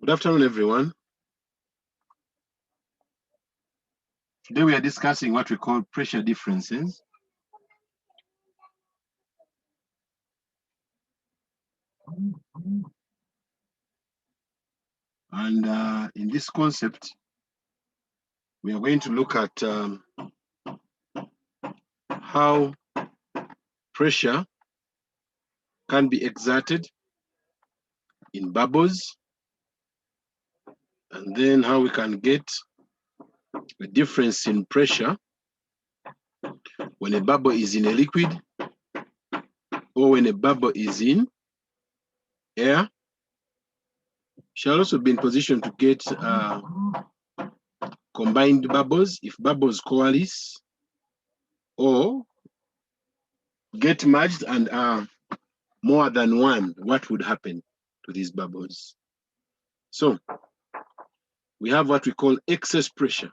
Good afternoon, everyone. Today we are discussing what we call pressure differences. And in this concept, we are going to look at how pressure can be exerted in bubbles, and then how we can get a difference in pressure when a bubble is in a liquid or when a bubble is in air. Shall also be in position to get combined bubbles if bubbles coalesce or get merged and are more than one. What would happen to these bubbles? So we have what we call excess pressure.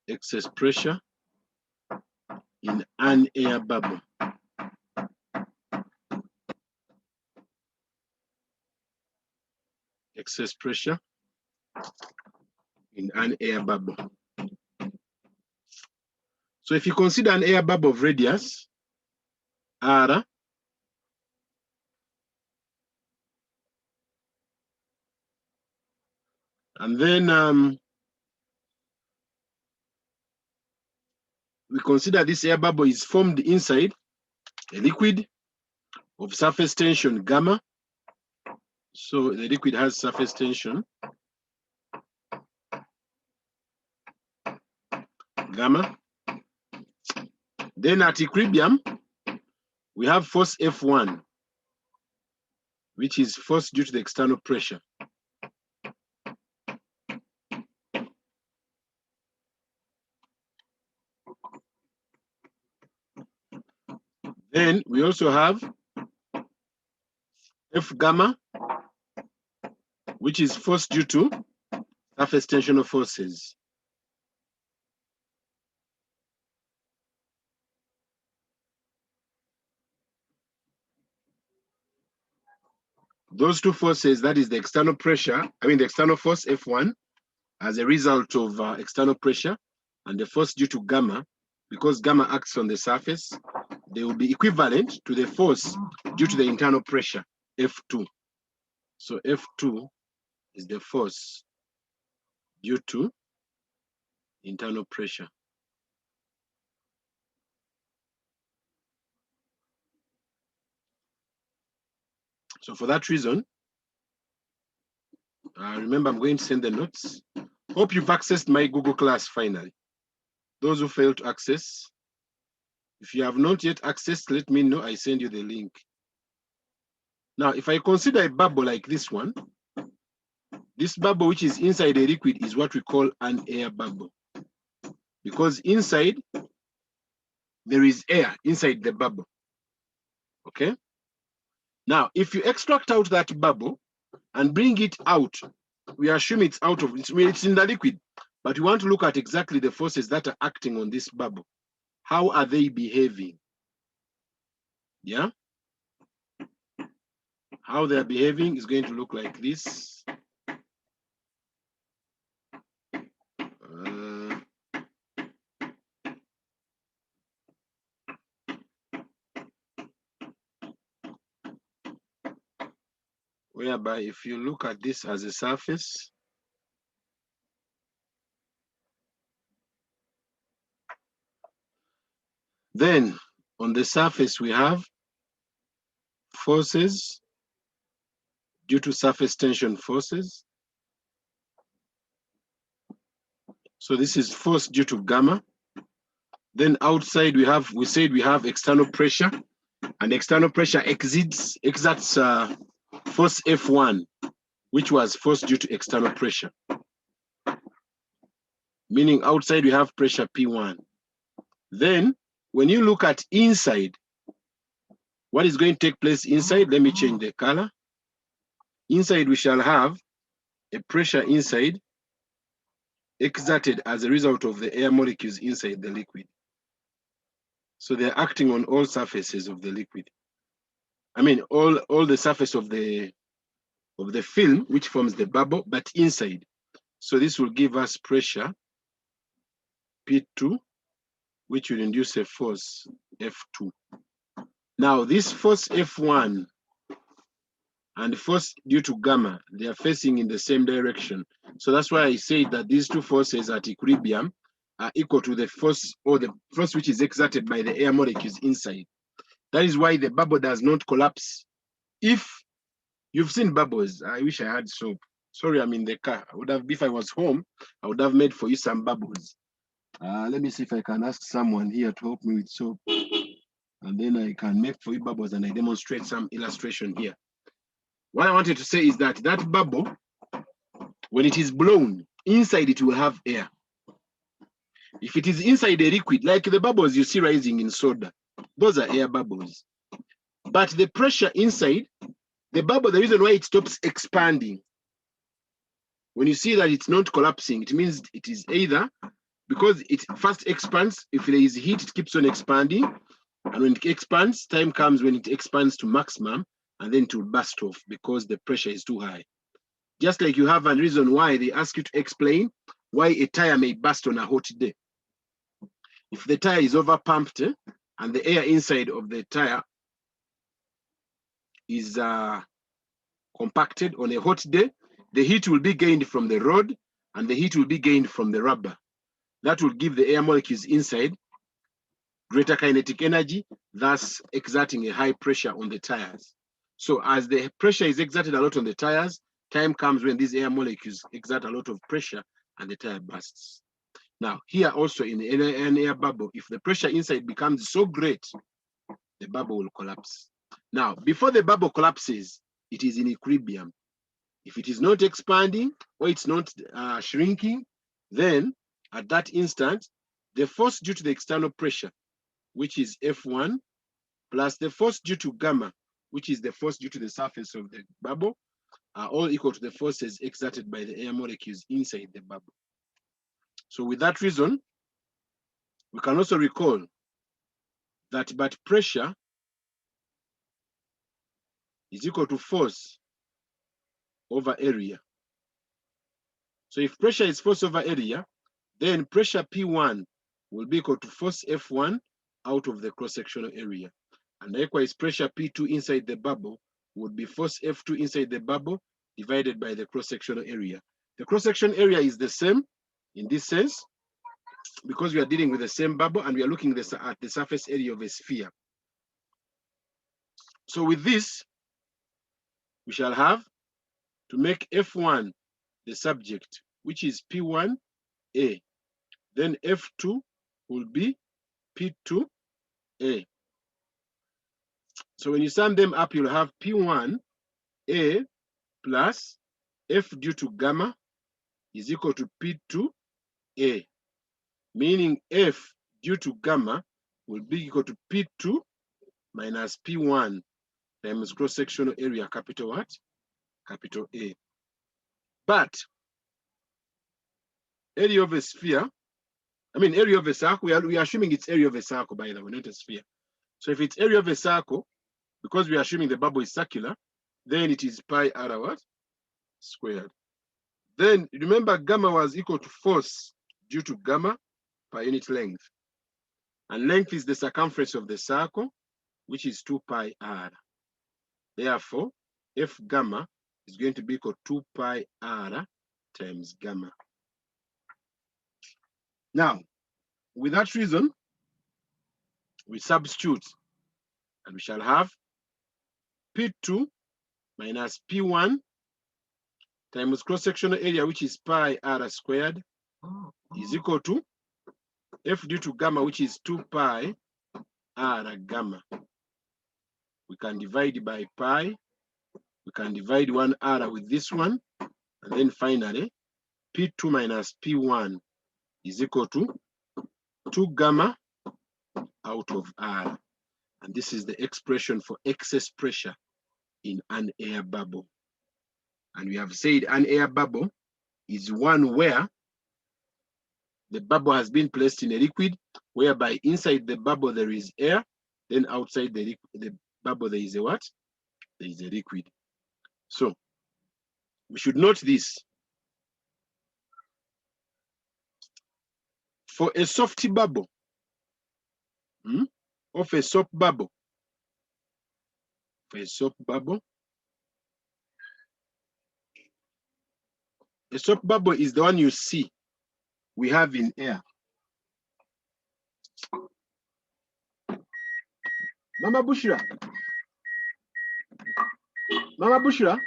Excess pressure in an air bubble. Excess pressure in an air bubble. So if you consider an air bubble of radius r, and then we consider this air bubble is formed inside a liquid of surface tension gamma. So the liquid has surface tension gamma. Then at equilibrium, we have force F1, which is force due to the external pressure. Then we also have F gamma, which is force due to surface tensional forces. Those two forces, that is the external pressure, the external force F1 as a result of external pressure, and the force due to gamma, because gamma acts on the surface, they will be equivalent to the force due to the internal pressure, F2. So F2 is the force due to internal pressure. So for that reason, remember I'm going to send the notes. Hope you've accessed my Google Class finally. Those who failed to access, if you have not yet accessed, let me know, I send you the link. Now, if I consider a bubble like this one, this bubble which is inside a liquid is what we call an air bubble. Because inside, there is air inside the bubble, okay? Now, if you extract out that bubble and bring it out, we assume it's out of, it's in the liquid, but we want to look at exactly the forces that are acting on this bubble. How are they behaving? Yeah? How they're behaving is going to look like this. Whereby if you look at this as a surface, then on the surface we have forces due to surface tension forces. So this is force due to gamma. Then outside we said we have external pressure, and external pressure exerts force F1, which was force due to external pressure. Meaning outside we have pressure P1. Then when you look at inside, what is going to take place inside? Let me change the color. Inside we shall have a pressure inside exerted as a result of the air molecules inside the liquid. So they're acting on all surfaces of the liquid. I mean, all the surface of the film, which forms the bubble, but inside. So this will give us pressure P2, which will induce a force F2. Now, this force F1 and force due to gamma, they are facing in the same direction. So that's why I say that these two forces at equilibrium are equal to the force, or the force which is exerted by the air molecules inside. That is why the bubble does not collapse. If you've seen bubbles, I wish I had soap. Sorry, I'm in the car. I would have, if I was home, I would have made for you some bubbles. Let me see if I can ask someone here to help me with soap. And then I can make for you bubbles and I demonstrate some illustration here. What I wanted to say is that that bubble, when it is blown, inside it will have air. If it is inside a liquid, like the bubbles you see rising in soda, those are air bubbles. But the pressure inside, the bubble, the reason why it stops expanding, when you see that it's not collapsing, it means it is either because it first expands, if there is heat, it keeps on expanding. And when it expands, time comes when it expands to maximum, and then it will burst off because the pressure is too high. Just like you have a reason why they ask you to explain why a tire may burst on a hot day. If the tire is over pumped and the air inside of the tire is compacted on a hot day, the heat will be gained from the rod and the heat will be gained from the rubber. That will give the air molecules inside greater kinetic energy, thus exerting a high pressure on the tires. So as the pressure is exerted a lot on the tires, time comes when these air molecules exert a lot of pressure and the tire bursts. Now, here also in an air bubble, if the pressure inside becomes so great, the bubble will collapse. Now, before the bubble collapses, it is in equilibrium. If it is not expanding or it's not shrinking, then at that instant, the force due to the external pressure, which is F1, plus the force due to gamma, which is the force due to the surface of the bubble, are all equal to the forces exerted by the air molecules inside the bubble. So with that reason, we can also recall that but pressure is equal to force over area. So if pressure is force over area, then pressure P1 will be equal to force F1 out of the cross-sectional area. And likewise, pressure P2 inside the bubble would be force F2 inside the bubble divided by the cross-sectional area. The cross-section area is the same in this sense because we are dealing with the same bubble and we are looking at the surface area of a sphere. So with this, we shall have to make F1 the subject, which is P1A. Then F2 will be P2A. So when you sum them up, you'll have P1A plus F due to gamma is equal to P2A, meaning F due to gamma will be equal to P2 minus P1 times cross-sectional area, capital what? Capital A. But area of a sphere, area of a circle, we are assuming it's area of a circle, by the way, not a sphere. So if it's area of a circle, because we are assuming the bubble is circular, then it is pi r what? Squared. Then remember gamma was equal to force due to gamma per unit length. And length is the circumference of the circle, which is 2 pi r. Therefore, F gamma is going to be equal to 2 pi r times gamma. Now, with that reason, we substitute and we shall have P2 minus P1 times cross-sectional area, which is pi r squared, is equal to F due to gamma, which is 2 pi r gamma. We can divide by pi. We can divide 1 r with this one. And then finally, P2 minus P1 is equal to 2 gamma out of r. And this is the expression for excess pressure in an air bubble. And we have said an air bubble is one where the bubble has been placed in a liquid, whereby inside the bubble there is air, then outside the bubble there is a what? there is a liquid. So we should note this. For a soft bubble, of a soap bubble, for a soap bubble, a soap bubble is the one you see we have in air. Mama Bushra. Mama Bushra.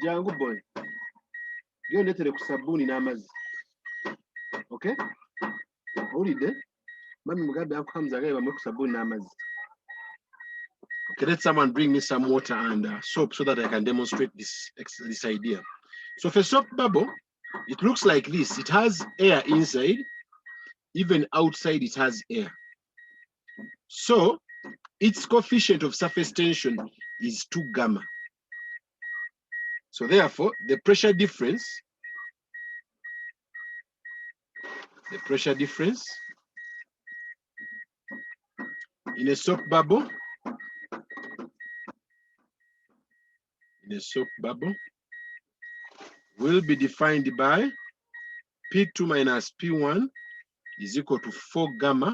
Jangu boy. Gyo netere ku sabuni n'amazzi. Okay? Owulidde? Mami Mugabe akuhamza gaye bamwe ku sabuni n'amazzi. Okay, let someone bring me some water and soap so that I can demonstrate this idea. So for soap bubble, it looks like this. It has air inside. Even outside, it has air. So its coefficient of surface tension is 2 gamma. So therefore, the pressure difference in a soap bubble, will be defined by P2 minus P1 is equal to 4 gamma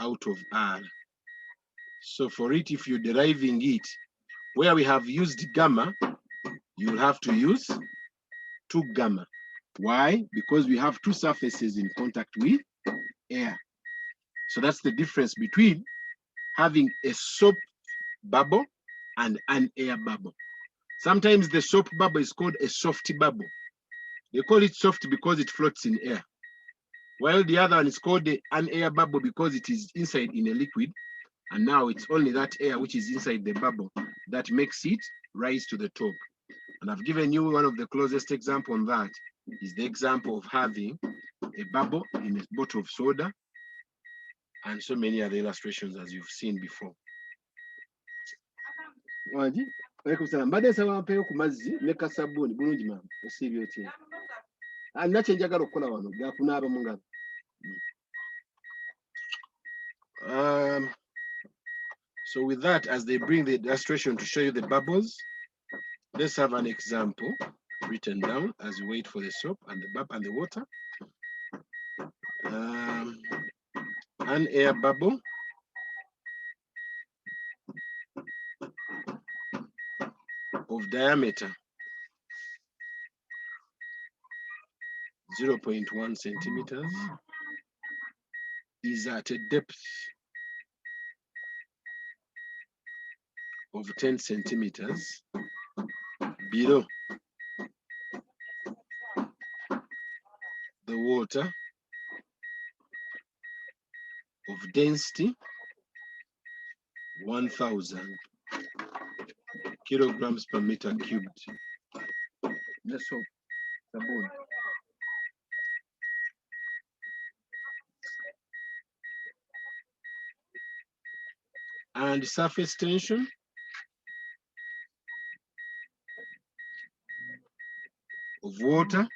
out of R. So for it, if you're deriving it, where we have used gamma, you'll have to use 2 gamma. Why? Because we have 2 surfaces in contact with air. So that's the difference between having a soap bubble and an air bubble. Sometimes the soap bubble is called a soft bubble. They call it soft because it floats in air. While the other one is called an air bubble because it is inside in a liquid. And now it's only that air which is inside the bubble that makes it rise to the top. And I've given you one of the closest example on that is the example of having a bubble in a bottle of soda and so many other illustrations as you've seen before. So with that, as they bring the illustration to show you the bubbles, let's have an example written down as we wait for the soap and the bubble and the water. An air bubble of diameter 0.1 centimeters is at a depth of 10 centimeters below the water of density 1,000 kilograms per meter cubed. That's all. And surface tension of water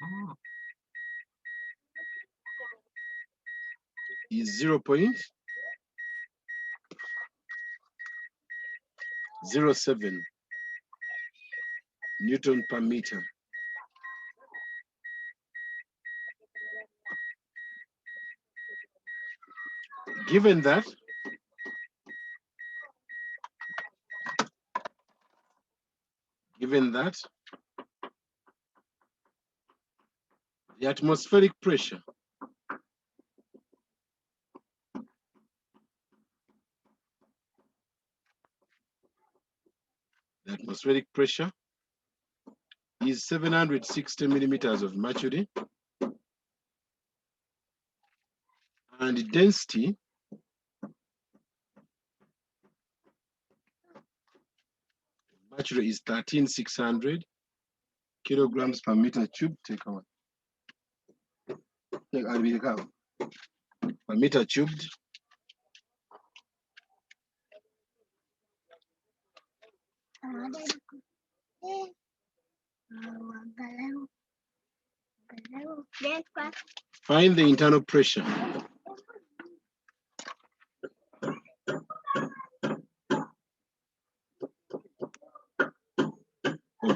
is 0.07 Newton per meter. Given that the atmospheric pressure is 760 millimeters of mercury, and the density mercury is 13,600 kilograms per meter cubed. Take one. Per meter cubed. Find the internal pressure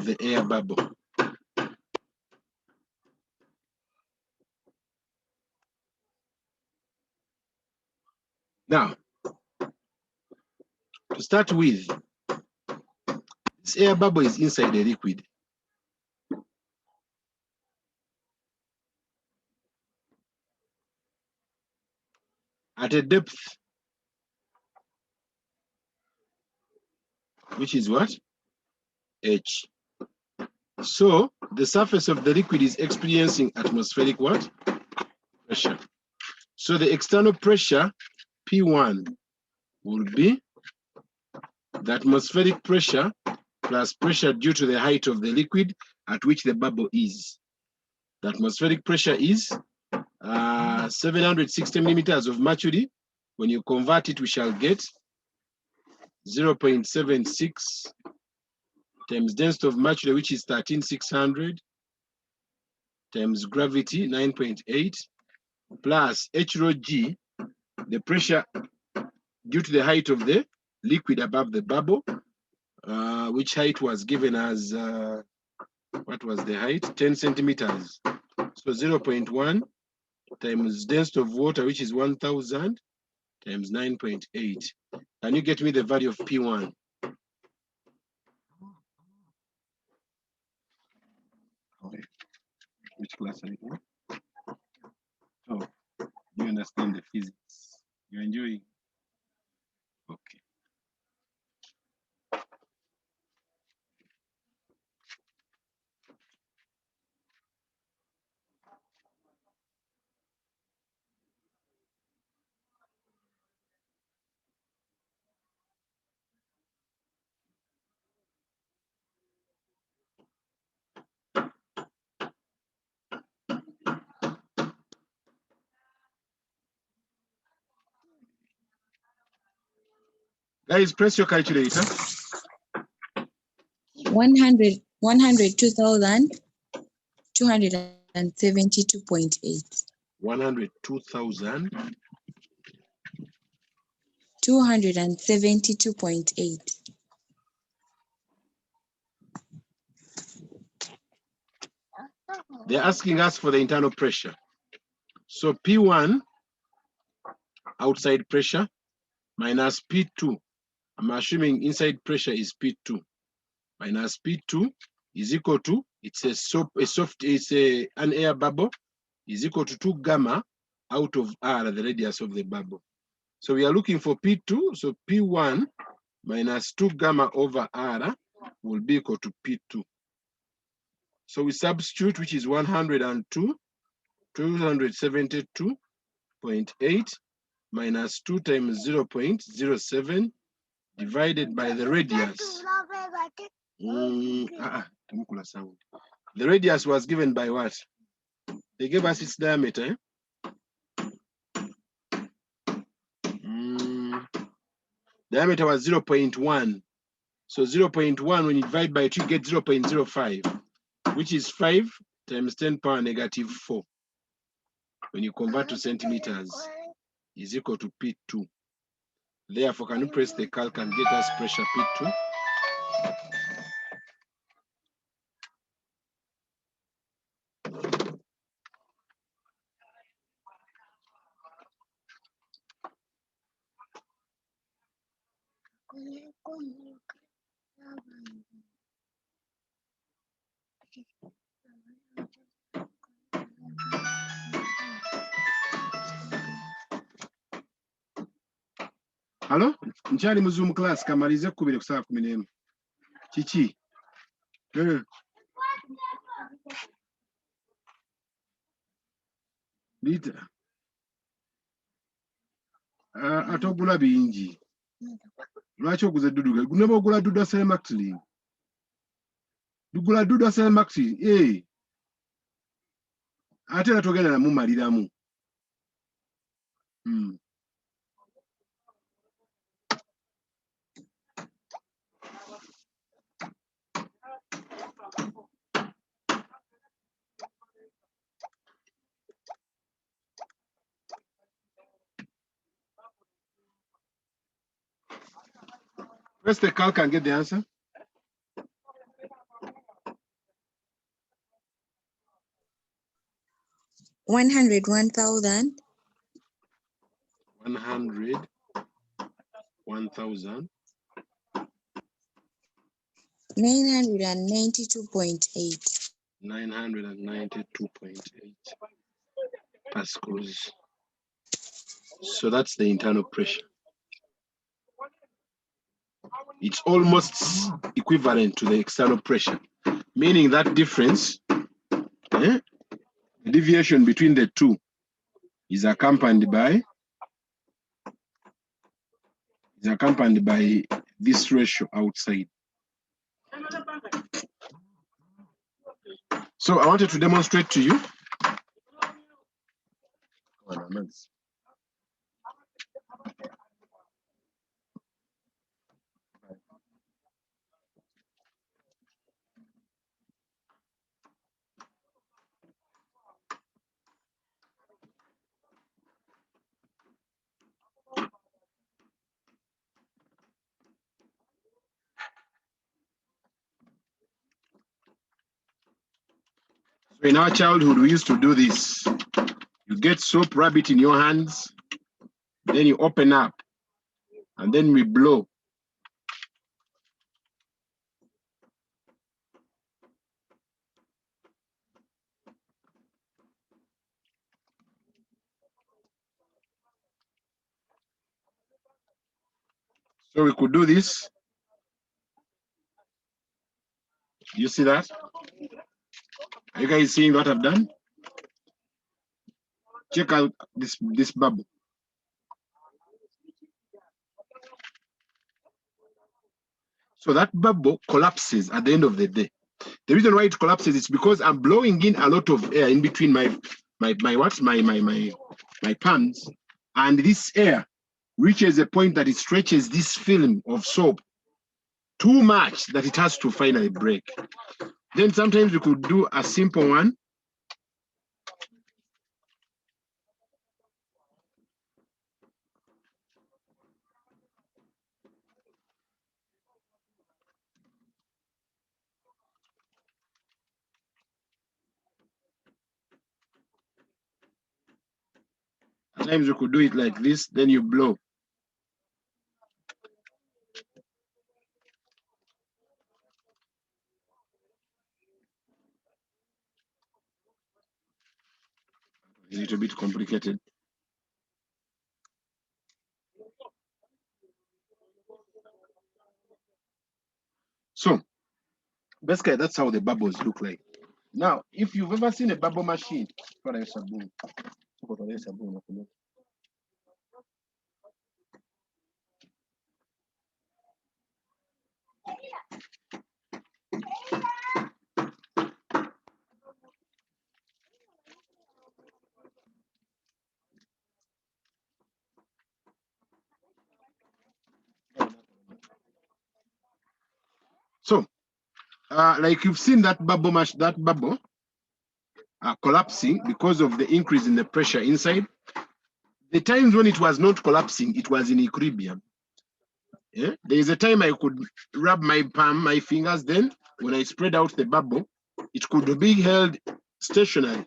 of the air bubble. Now, to start with, this air bubble is inside the liquid. At a depth, which is what? H. So the surface of the liquid is experiencing atmospheric what? Pressure. So the external pressure, P1, will be the atmospheric pressure plus pressure due to the height of the liquid at which the bubble is. The atmospheric pressure is 760 millimeters of mercury. When you convert it, we shall get 0.76 times density of mercury, which is 13,600, times gravity, 9.8, plus H rho G, the pressure due to the height of the liquid above the bubble, which height was given as, what was the height? 10 centimeters. So 0.1 times density of water, which is 1,000, times 9.8. Can you get me the value of P1? Which class are you in? Oh, you understand the physics. You're enjoying? Okay. Guys, press your calculator. 102,272.8. 102,000. 272.8. They're asking us for the internal pressure. So P1, outside pressure, minus P2. I'm assuming inside pressure is P2. Minus P2 is equal to, it's an air bubble, is equal to 2 gamma out of R, the radius of the bubble. So we are looking for P2, so P1 minus 2 gamma over R will be equal to P2. So we substitute, which is 102, 272.8 minus 2 times 0.07 divided by the radius. The radius was given by what? They gave us its diameter. Diameter was 0.1. So 0.1, when you divide by 2, you get 0.05, which is 5 times 10 power negative 4. When you convert to centimeters, is equal to P2. Therefore, can you press the calc and get us pressure P2? Hello? Nchali mu Zoom class kamalize kubire ku saa 11. Kiki? Lita. Atogula bingi. Lwaki oguze dudu? Guneba ogula dudu asale maxi. Dugula dudu asale maxi. Ate natogenda na mumaliramu. Press the calc and get the answer. 101,000. 101,000. 992.8. 992.8 pascals. So that's the internal pressure. It's almost equivalent to the external pressure, meaning that difference, the deviation between the two, is accompanied by this ratio outside. So I wanted to demonstrate to you. So in our childhood, we used to do this. You get soap, rub it in your hands, then you open up, and then we blow. So we could do this. You see that? Are you guys seeing what I've done? Check out this bubble. So that bubble collapses at the end of the day. The reason why it collapses is because I'm blowing in a lot of air in between my palms, and this air reaches a point that it stretches this film of soap too much that it has to finally break. Then sometimes we could do a simple one. Sometimes you could do it like this, then you blow. A little bit complicated. So basically, that's how the bubbles look like. Now, if you've ever seen a bubble machine, so like you've seen that bubble collapsing because of the increase in the pressure inside. The times when it was not collapsing, it was in equilibrium. Yeah? There is a time I could rub my palm, my fingers, then when I spread out the bubble, it could be held stationary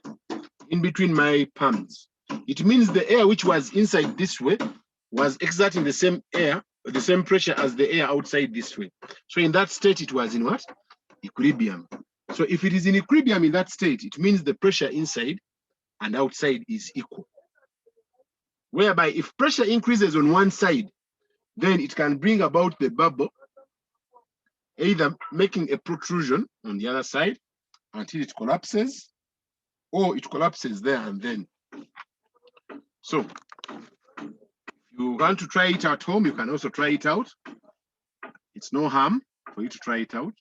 in between my palms. It means the air which was inside this way was exerting the same air, the same pressure as the air outside this way. So in that state, it was in what? Equilibrium. So if it is in equilibrium in that state, it means the pressure inside and outside is equal. Whereby if pressure increases on one side, then it can bring about the bubble, either making a protrusion on the other side until it collapses, or it collapses there and then. So if you want to try it at home, you can also try it out. It's no harm for you to try it out.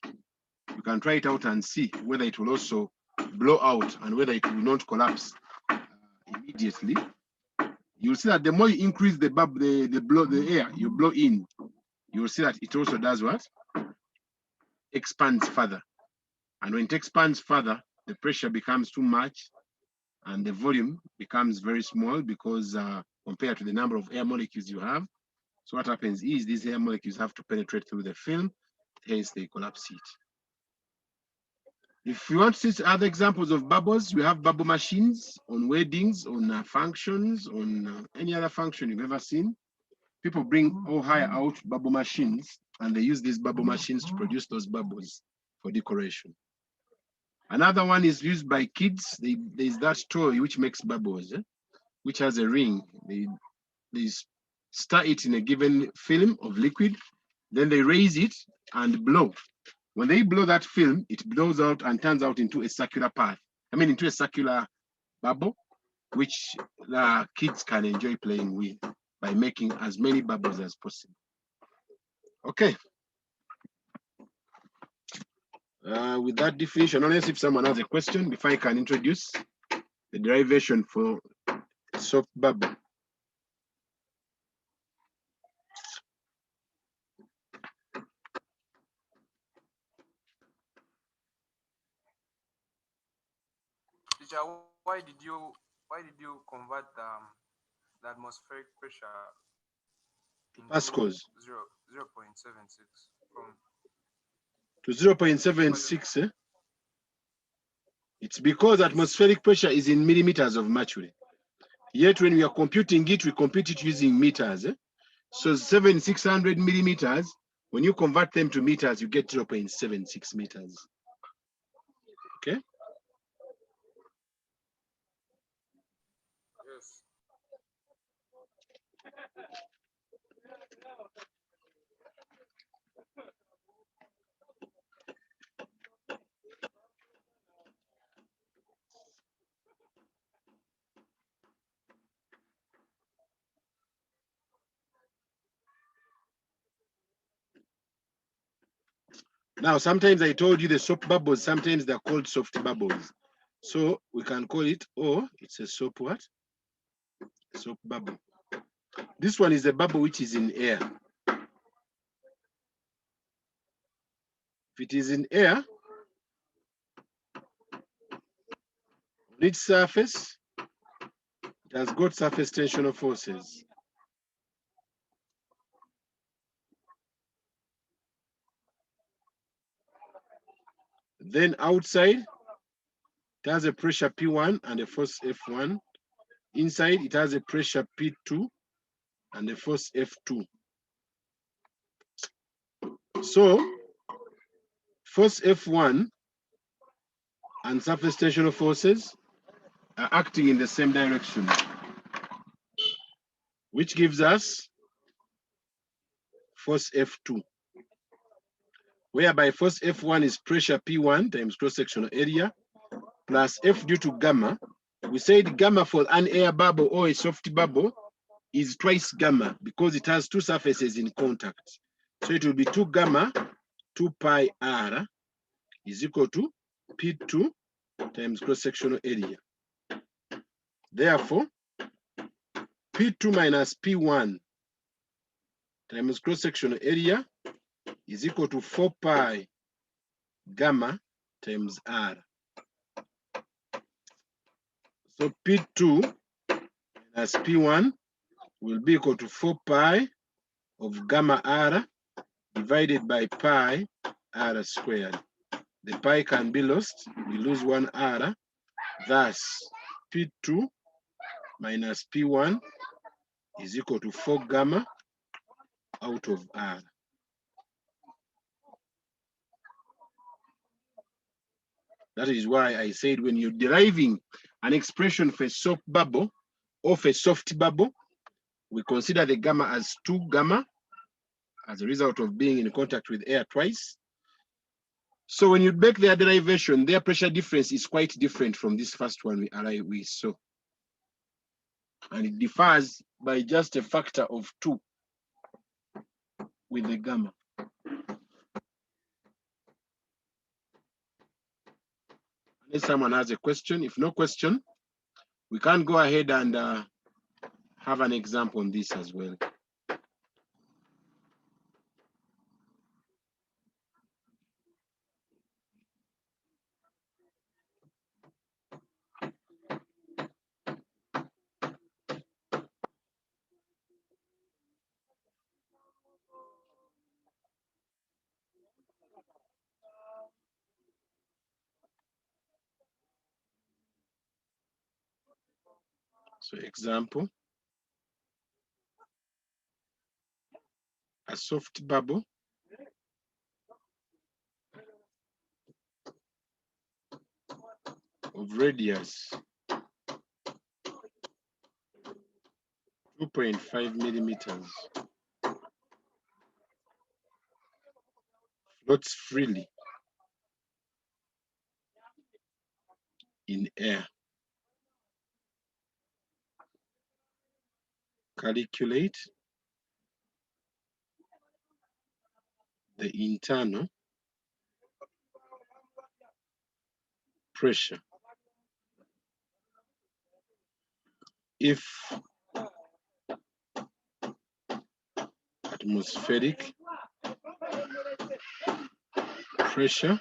You can try it out and see whether it will also blow out and whether it will not collapse immediately. You'll see that the more you increase the bubble, the air you blow in, you'll see that it also does what? Expands further. And when it expands further, the pressure becomes too much and the volume becomes very small because compared to the number of air molecules you have. So what happens is these air molecules have to penetrate through the film, hence they collapse it. If you want to see other examples of bubbles, we have bubble machines on weddings, on functions, on any other function you've ever seen. People bring or hire out bubble machines, and they use these bubble machines to produce those bubbles for decoration. Another one is used by kids. There's that toy which makes bubbles, which has a ring. They stir it in a given film of liquid, then they raise it and blow. When they blow that film, it blows out and turns out into a circular path. Into a circular bubble, which the kids can enjoy playing with by making as many bubbles as possible. Okay. With that definition, unless if someone has a question, before I can introduce the derivation for soft bubble. Teacher, why did you convert the atmospheric pressure into Pascals 0.76 from to 0.76? It's because atmospheric pressure is in millimeters of mercury. Yet when we are computing it, we compute it using meters. So 7,600 millimeters, when you convert them to meters, you get 0.76 meters. Okay? yes. Now, sometimes I told you the soap bubbles, sometimes they're called soft bubbles. So we can call it, it's a soap what? Soap bubble. This one is a bubble which is in air. If it is in air, on its surface, it has got surface tensional forces. Then outside, it has a pressure P1 and a force F1. Inside, it has a pressure P2 and a force F2. So, force F1 and surface tensional forces are acting in the same direction, which gives us force F2, whereby force F1 is pressure P1 times cross-sectional area plus F due to gamma. We said gamma for an air bubble or a soft bubble is twice gamma because it has two surfaces in contact. So it will be 2 gamma 2 pi r is equal to P2 times cross-sectional area. Therefore, P2 minus P1 times cross-sectional area is equal to 4 pi gamma times r. So P2 minus P1 will be equal to 4 pi of gamma r divided by pi r squared. The pi can be lost. We lose 1 r. Thus, P2 minus P1 is equal to 4 gamma out of r. That is why I said when you're deriving an expression for a soap bubble or for a soft bubble, we consider the gamma as 2 gamma as a result of being in contact with air twice. So when you make their derivation, their pressure difference is quite different from this first one we saw. And it differs by just a factor of 2 with the gamma. Unless someone has a question. If no question, we can go ahead and have an example on this as well. So example, a soft bubble of radius 2.5 millimeters floats freely in air. Calculate the internal pressure if atmospheric pressure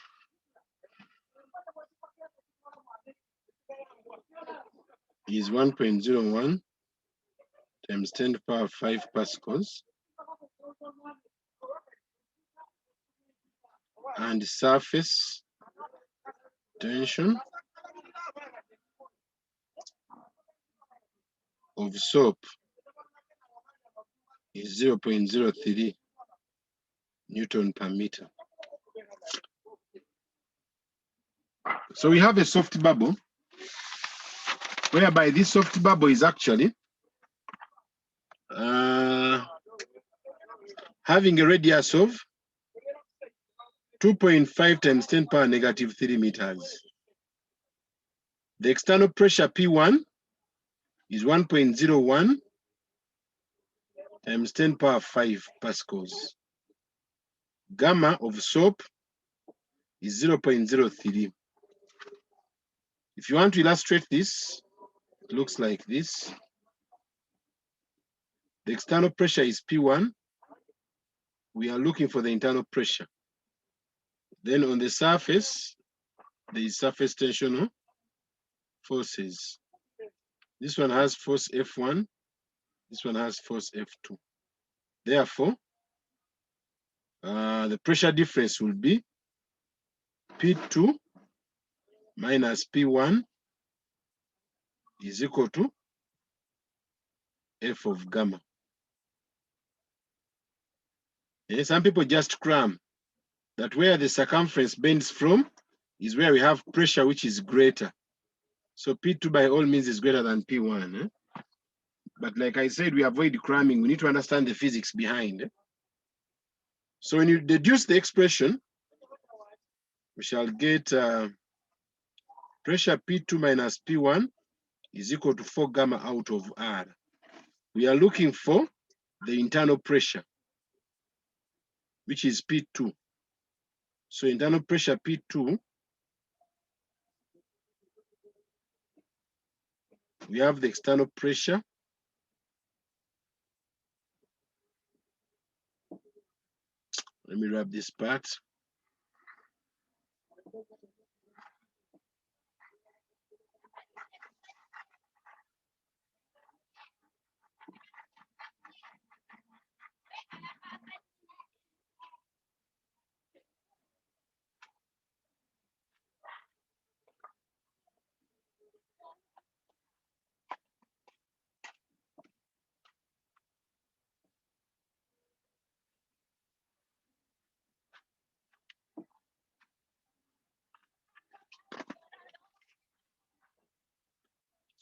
is 1.01 times 10 to the power 5 pascals and surface tension of soap is 0.03 Newton per meter. So we have a soft bubble, whereby this soft bubble is actually having a radius of 2.5 times 10 power negative 3 meters. The external pressure P1 is 1.01 times 10 power 5 pascals. Gamma of soap is 0.03. If you want to illustrate this, it looks like this. The external pressure is P1. We are looking for the internal pressure. Then on the surface, there is surface tensional forces. This one has force F1. This one has force F2. Therefore, the pressure difference will be P2 minus P1 is equal to F of gamma. And some people just cram that where the circumference bends from is where we have pressure which is greater. So P2 by all means is greater than P1. Eh? But like I said, we avoid cramming. We need to understand the physics behind. Eh? So when you deduce the expression, we shall get pressure P2 minus P1 is equal to 4 gamma out of R. We are looking for the internal pressure, which is P2. So internal pressure P2, we have the external pressure. Let me wrap this part.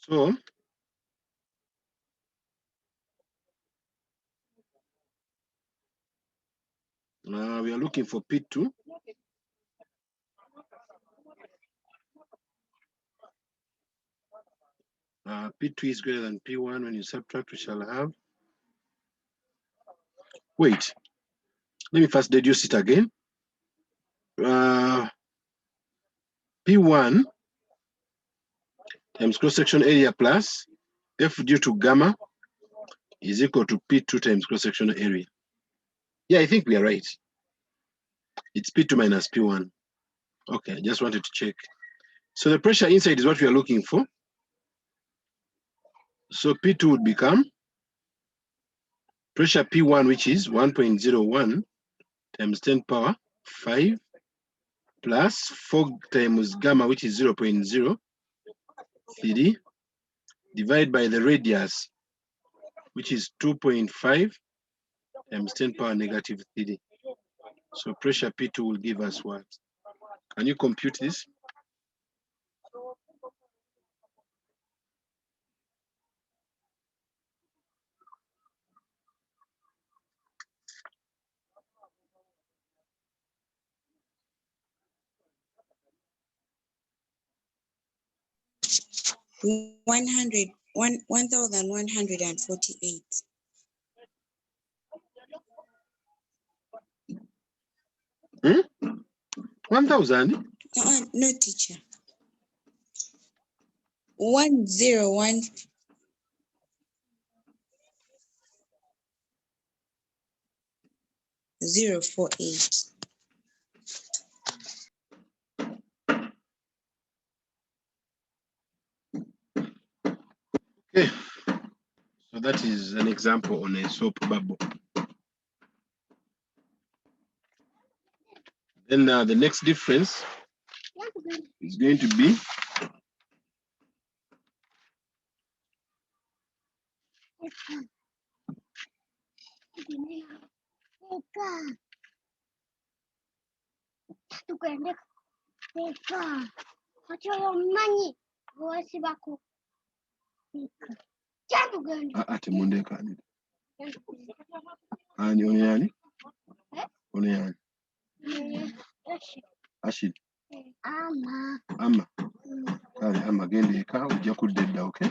So we are looking for P2. P2 is greater than P1. When you subtract, we shall have. Wait, let me first deduce it again. P1 times cross-section area plus F due to gamma is equal to P2 times cross-sectional area. Yeah, I think we are right. It's P2 minus P1. Okay, I just wanted to check. So the pressure inside is what we are looking for. So P2 would become pressure P1, which is 1.01 times 10 power 5 plus 4 times gamma, which is 0.03 divide by the radius, which is 2.5 times 10 power negative 3. So pressure P2 will give us what? Can you compute this? One 1,148. 1,000? No, teacher. 101. Zero 48. Okay, so that is an example on a soap bubble. Then the next difference is going to be temundeka ani ono yani ono yani Ashid ama kale ama genda eka ojja kudda edda, okay?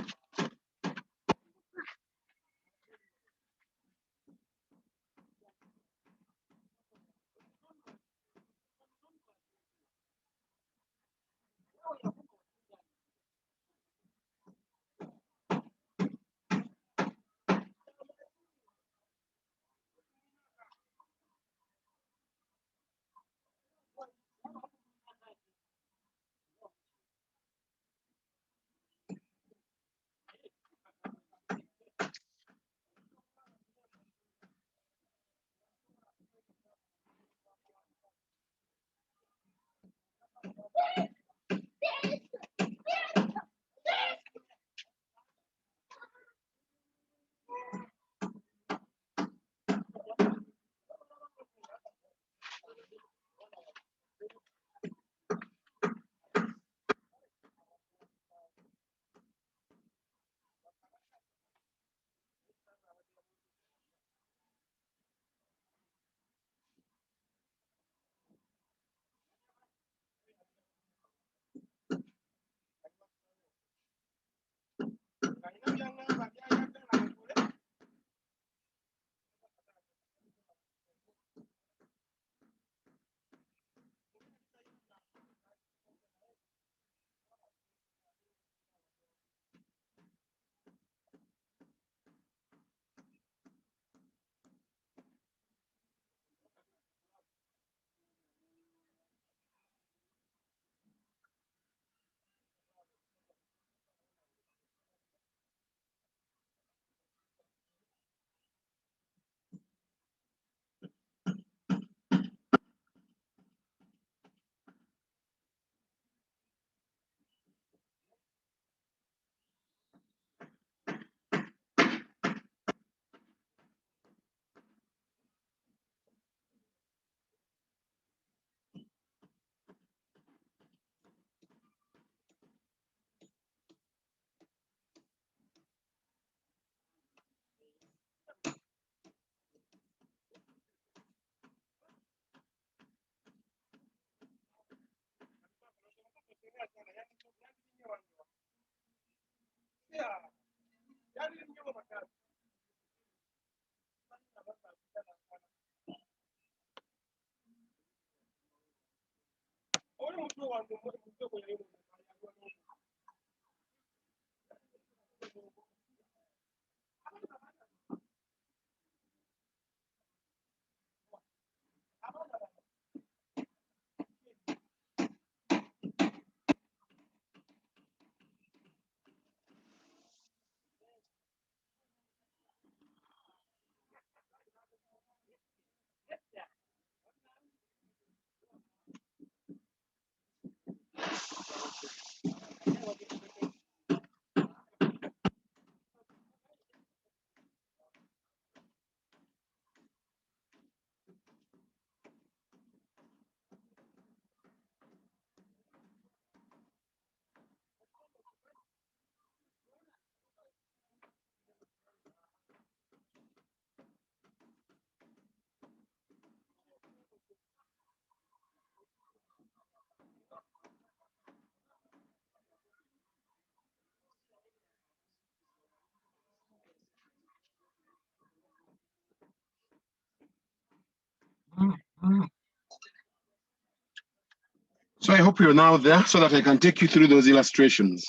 hope you're now there so that I can take you through those illustrations.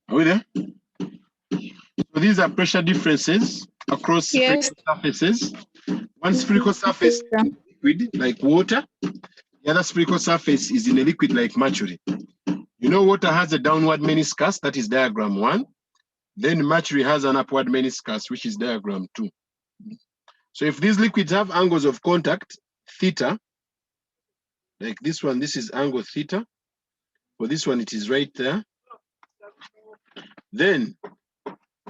Are we there? So these are pressure differences across spherical surfaces. One spherical surface is in liquid like water. The other spherical surface is in a liquid like mercury. You know, water has a downward meniscus, that is diagram 1. Then mercury has an upward meniscus, which is diagram 2. So if these liquids have angles of contact, theta, like this one, this is angle theta. For this one, it is right there. Then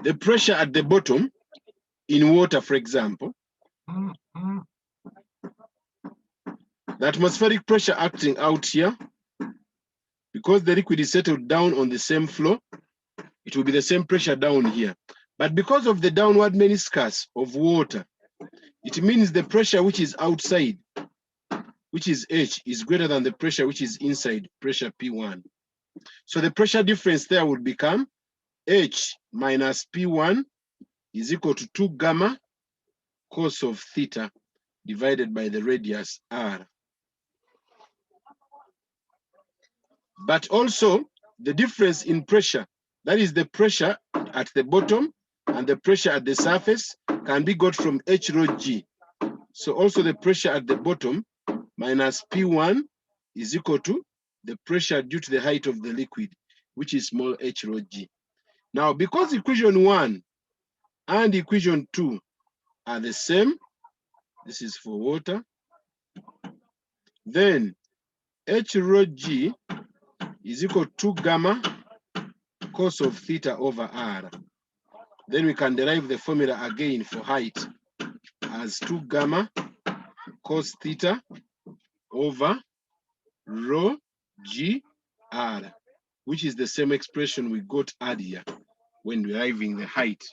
the pressure at the bottom in water, for example, the atmospheric pressure acting out here, because the liquid is settled down on the same floor, it will be the same pressure down here. But because of the downward meniscus of water, it means the pressure which is outside, which is H, is greater than the pressure which is inside, pressure P1. So the pressure difference there would become H minus P1 is equal to 2 gamma cos of theta divided by the radius R. But also the difference in pressure, that is the pressure at the bottom and the pressure at the surface, can be got from H rho G. So also the pressure at the bottom minus P1 is equal to the pressure due to the height of the liquid, which is small h rho G. Now, because equation 1 and equation 2 are the same, this is for water, then h rho G is equal to 2 gamma cos of theta over R. Then we can derive the formula again for height as 2 gamma cos theta over rho G R, which is the same expression we got earlier when deriving the height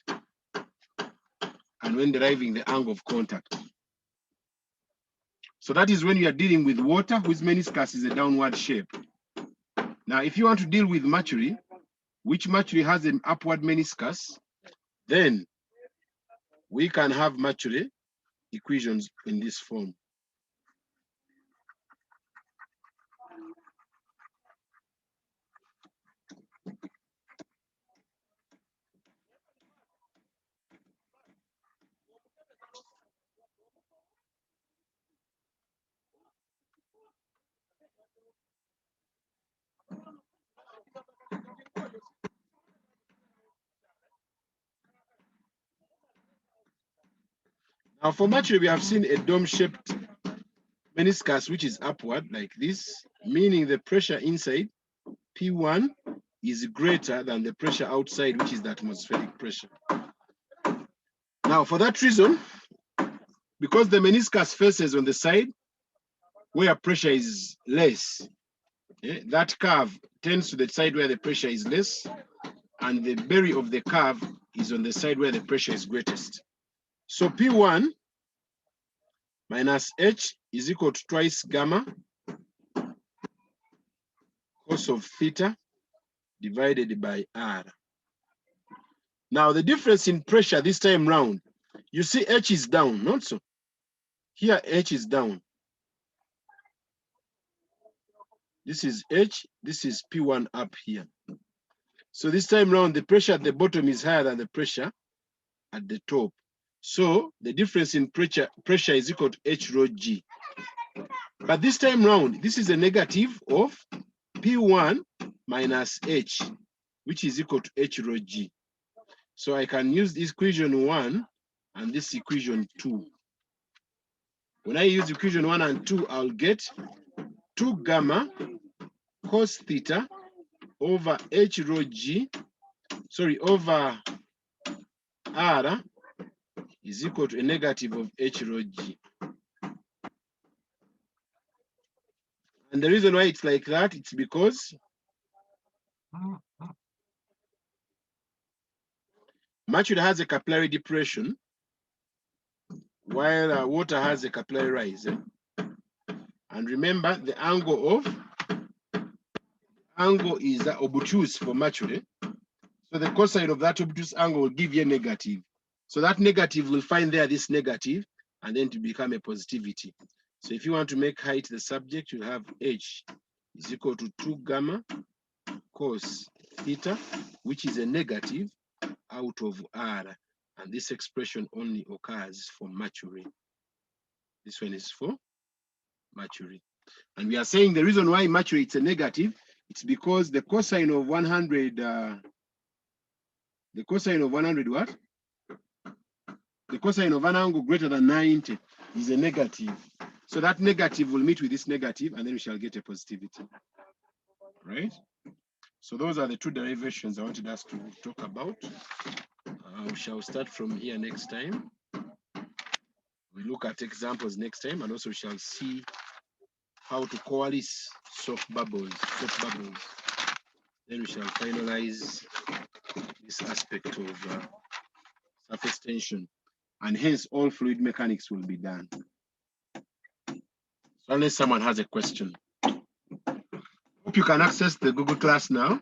and when deriving the angle of contact. So that is when you are dealing with water whose meniscus is a downward shape. Now, if you want to deal with mercury, which mercury has an upward meniscus, then we can have mercury equations in this form. Now for mercury, we have seen a dome-shaped meniscus, which is upward like this, meaning the pressure inside, P1, is greater than the pressure outside, which is the atmospheric pressure. Now for that reason, because the meniscus faces on the side where pressure is less, that curve tends to the side where the pressure is less, and the berry of the curve is on the side where the pressure is greatest. So P1 minus H is equal to twice gamma cos of theta divided by R. Now the difference in pressure this time round, you see H is down, not so. Here H is down. This is H, this is P1 up here. So this time round, the pressure at the bottom is higher than the pressure at the top. So the difference in pressure is equal to H rho G. But this time round, this is a negative of P1 minus H, which is equal to H rho G. So I can use this equation 1 and this equation 2. When I use equation 1 and 2, I'll get 2 gamma cos theta over H rho G, sorry, over R is equal to a negative of H rho G. And the reason why it's like that, it's because mercury has a capillary depression, while water has a capillary rise. And remember, the angle is obtuse for mercury. So the cosine of that obtuse angle will give you a negative. So that negative will find there this negative, and then to become a positivity. So if you want to make height the subject, you have H is equal to 2 gamma cos theta, which is a negative out of R. And this expression only occurs for mercury. This one is for mercury. And we are saying the reason why mercury it's a negative, it's because the cosine of 100, the cosine of 100 what? The cosine of an angle greater than 90 is a negative. So that negative will meet with this negative, and then we shall get a positivity, right? So those are the two derivations I wanted us to talk about. We shall start from here next time. We look at examples next time, and also we shall see how to coalesce soft bubbles. Then we shall finalize this aspect of surface tension, and hence all fluid mechanics will be done. So unless someone has a question. Hope you can access the Google class now.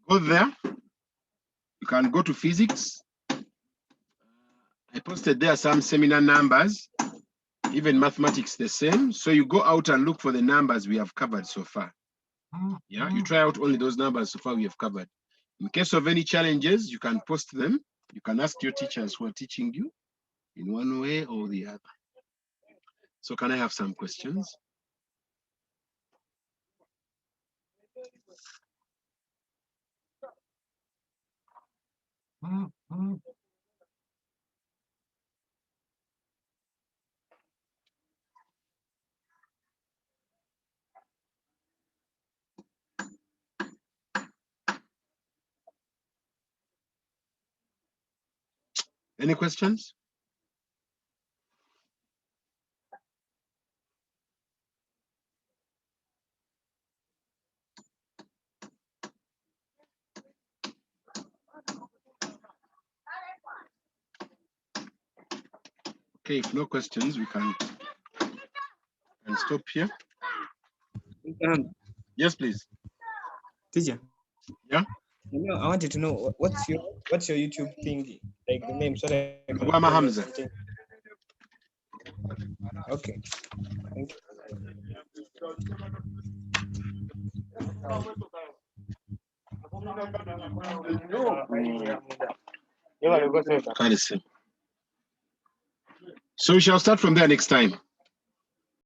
Go there. You can go to physics. I posted there some seminar numbers, even mathematics the same. So you go out and look for the numbers we have covered so far. Yeah, you try out only those numbers so far we have covered. In case of any challenges, you can post them. You can ask your teachers who are teaching you in one way or the other. So can I have some questions? Any questions? Okay, if no questions, we can stop here. Yes, please. Teacher. Yeah. I wanted to know what's your YouTube thing, like the name, so that I can Wama Hamza. something. Okay. Thank you. So we shall start from there next time.